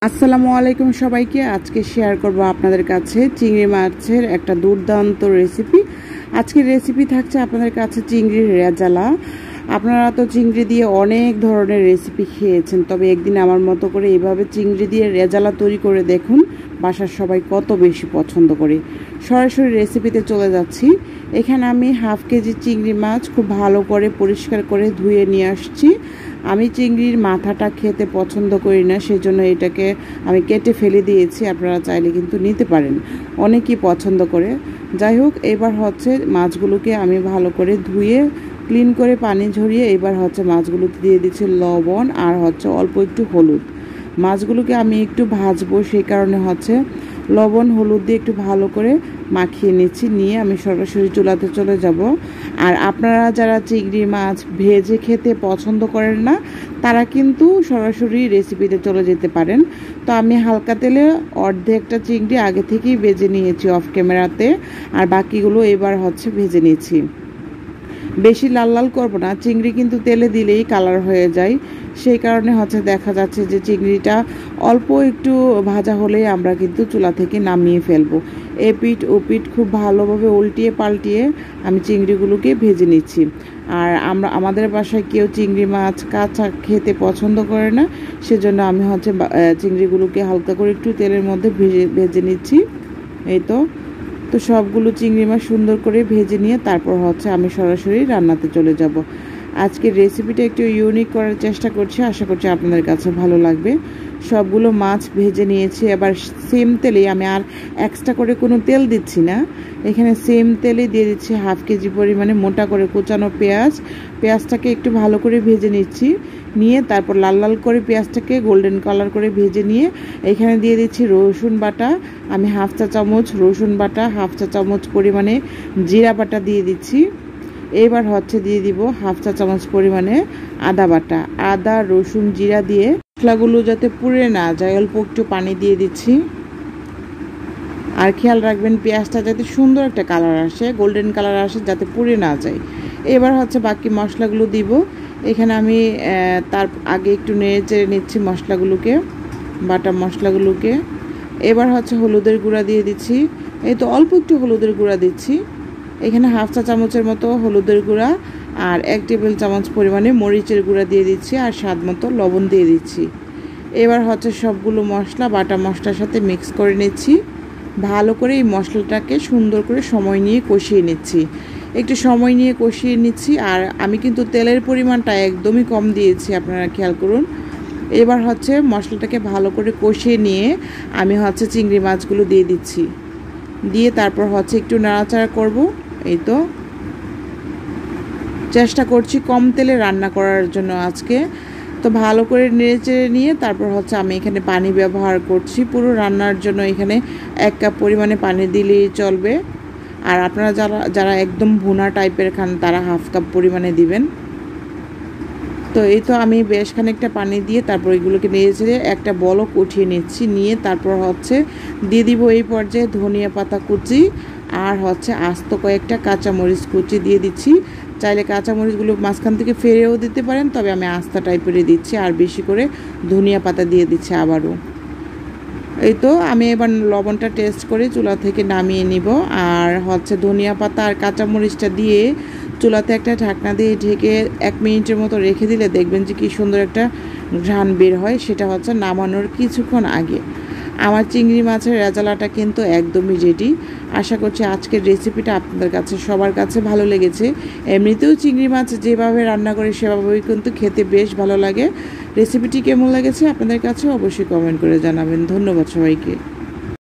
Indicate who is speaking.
Speaker 1: আসসালামু আলাইকুম সবাইকে। আজকে শেয়ার করব আপনাদের কাছে চিংড়ি মাছের একটা দুর্দান্ত রেসিপি। আজকের রেসিপি থাকছে আপনাদের কাছে চিংড়ির রেজালা। আপনারা তো চিংড়ি দিয়ে অনেক ধরনের রেসিপি খেয়েছেন, তবে একদিন আমার মতো করে এইভাবে চিংড়ি দিয়ে রেজালা তৈরি করে দেখুন, বাসার সবাই কত বেশি পছন্দ করে। সরাসরি রেসিপিতে চলে যাচ্ছি। এখানে আমি হাফ কেজি চিংড়ি মাছ খুব ভালো করে পরিষ্কার করে ধুয়ে নিয়ে আসছি। আমি চিংড়ির মাথাটা খেতে পছন্দ করি না, সেজন্য এটাকে আমি কেটে ফেলে দিয়েছি। আপনারা চাইলে কিন্তু নিতে পারেন, অনেকেই পছন্দ করে। যাই হোক, এবার হচ্ছে মাছগুলোকে আমি ভালো করে ধুয়ে ক্লিন করে পানি ঝরিয়ে এবার হচ্ছে মাছগুলোতে দিয়ে দিচ্ছি লবণ আর হচ্ছে অল্প একটু হলুদ। মাছগুলোকে আমি একটু ভাজবো, সেই কারণে হচ্ছে লবণ হলুদ দিয়ে একটু ভালো করে মাখিয়ে নিচ্ছি। নিয়ে আমি সরাসরি চুলাতে চলে যাব। আর আপনারা যারা চিংড়ি মাছ ভেজে খেতে পছন্দ করেন না, তারা কিন্তু সরাসরি রেসিপিতে চলে যেতে পারেন। তো আমি হালকা তেলে অর্ধেকটা চিংড়ি আগে থেকেই ভেজে নিয়েছি অফ ক্যামেরাতে, আর বাকিগুলো এবার হচ্ছে ভেজে নিয়েছি। বেশি লাল লাল করব না, চিংড়ি কিন্তু তেলে দিলেই কালার হয়ে যায়। সেই কারণে হচ্ছে দেখা যাচ্ছে যে চিংড়িটা অল্প একটু ভাজা হলেই আমরা কিন্তু চুলা থেকে নামিয়ে ফেলবো। এপিঠ ওপিঠ খুব ভালোভাবে উল্টিয়ে পাল্টিয়ে আমি চিংড়িগুলোকে ভেজে নিচ্ছি। আর আমাদের বাসায় কেউ চিংড়ি মাছ কাঁচা খেতে পছন্দ করে না, সেজন্য আমি হচ্ছে চিংড়িগুলোকে হালকা করে একটু তেলের মধ্যে ভেজে নিচ্ছি। এই তো সবগুলো চিংড়ি মাছ সুন্দর করে ভেজে নিয়ে তারপর হচ্ছে আমি সরাসরি রান্নাতে চলে যাব। আজকের রেসিপিটা একটু ইউনিক করার চেষ্টা করছি, আশা করছি আপনাদের কাছে ভালো লাগবে। সবগুলো মাছ ভেজে নিয়েছি। এবার সেম তেলেই আমি আর এক্সট্রা করে কোনো তেল দিচ্ছি না, এখানে সেম তেলে দিয়ে দিচ্ছি হাফ কেজি পরিমাণে মোটা করে কুচানো পেঁয়াজটাকে একটু ভালো করে ভেজে নিচ্ছি। নিয়ে তারপর লাল লাল করে পেঁয়াজটাকে গোল্ডেন কালার করে ভেজে নিয়ে এখানে দিয়ে দিচ্ছি রসুন বাটা। আমি হাফ চা চামচ রসুন বাটা, হাফ চা চামচ পরিমাণে জিরা বাটা দিয়ে দিচ্ছি। এবার হচ্ছে দিয়ে দিব হাফ চা চামচ পরিমাণে আদা বাটা। আদা রসুন জিরা দিয়ে মশলাগুলো যাতে পুড়ে না যায় অল্প একটু পানি দিয়ে দিচ্ছি। আর খেয়াল রাখবেন পেঁয়াজটা যাতে সুন্দর একটা কালার আসে, গোল্ডেন কালার আসে, যাতে পুড়ে না যায়। এবার হচ্ছে বাকি মশলাগুলো দিব। এখানে আমি তার আগে একটু নেড়ে চেড়ে নিচ্ছি মশলাগুলোকে, বাটা মশলাগুলোকে। এবার হচ্ছে হলুদের গুঁড়া দিয়ে দিচ্ছি। এই তো অল্প একটু হলুদের গুঁড়া দিচ্ছি। এখানে হাফ চা চামচের মতো হলুদের গুঁড়া আর 1 টেবিল চামচ পরিমাণে মরিচের গুঁড়া দিয়ে দিচ্ছি, আর স্বাদ মতো লবণ দিয়ে দিচ্ছি। এবার হচ্ছে সবগুলো মশলা বাটা মশলার সাথে মিক্স করে নিচ্ছি। ভালো করে এই মশলাটাকে সুন্দর করে সময় নিয়ে কষিয়ে নিচ্ছি, একটু সময় নিয়ে কষিয়ে নিচ্ছি। আর আমি কিন্তু তেলের পরিমাণটা একদমই কম দিয়েছি, আপনারা খেয়াল করুন। এবার হচ্ছে মশলাটাকে ভালো করে কষিয়ে নিয়ে আমি হচ্ছে চিংড়ি মাছগুলো দিয়ে দিচ্ছি। দিয়ে তারপর হচ্ছে একটু নাড়াচাড়া করব। এই তো চেষ্টা করছি কম তেলে রান্না করার জন্য আজকে। তো ভালো করে নেড়েচেড়ে নিয়ে তারপর হচ্ছে আমি এখানে পানি ব্যবহার করছি পুরো রান্নার জন্য। এখানে 1 কাপ পরিমাণে পানি দিলেই চলবে। আর আপনারা যারা একদম ভুনা টাইপের খান, তারা হাফ কাপ পরিমাণে দিবেন। তো এই তো আমি বেশ খানিকটা পানি দিয়ে তারপর এগুলোকে নেড়েচেড়ে একটা বলক উঠিয়ে নিচ্ছি। নিয়ে তারপর হচ্ছে দিয়ে দিব এই পর্যায়ে ধনিয়া পাতা কুচি আর হচ্ছে আস্ত কয়েকটা কাঁচামরিচ কুচি দিয়ে দিচ্ছি। চাইলে কাঁচামরিচগুলো মাঝখান থেকে ফেরেও দিতে পারেন, তবে আমি আস্তা টাইপেরই দিচ্ছি। আর বেশি করে ধনিয়া পাতা দিয়ে দিচ্ছি আবারও। এই তো আমি এবার লবণটা টেস্ট করে চুলা থেকে নামিয়ে নিব। আর হচ্ছে ধনিয়া পাতা আর কাঁচামরিচটা দিয়ে চুলাতে একটা ঢাকনা দিয়ে ঢেকে 1 মিনিটের মতো রেখে দিলে দেখবেন যে কী সুন্দর একটা ঘ্রাণ বের হয়। সেটা হচ্ছে নামানোর কিছুক্ষণ আগে। আমার চিংড়ি মাছের রেজালাটা কিন্তু একদমই রেডি। আশা করছি আজকের রেসিপিটা আপনাদের কাছে সবার কাছে ভালো লেগেছে। এমনিতেও চিংড়ি মাছ যেভাবে রান্না করে সেভাবেই কিন্তু খেতে বেশ ভালো লাগে। রেসিপিটি কেমন লেগেছে আপনাদের কাছে অবশ্যই কমেন্ট করে জানাবেন। ধন্যবাদ সবাইকে।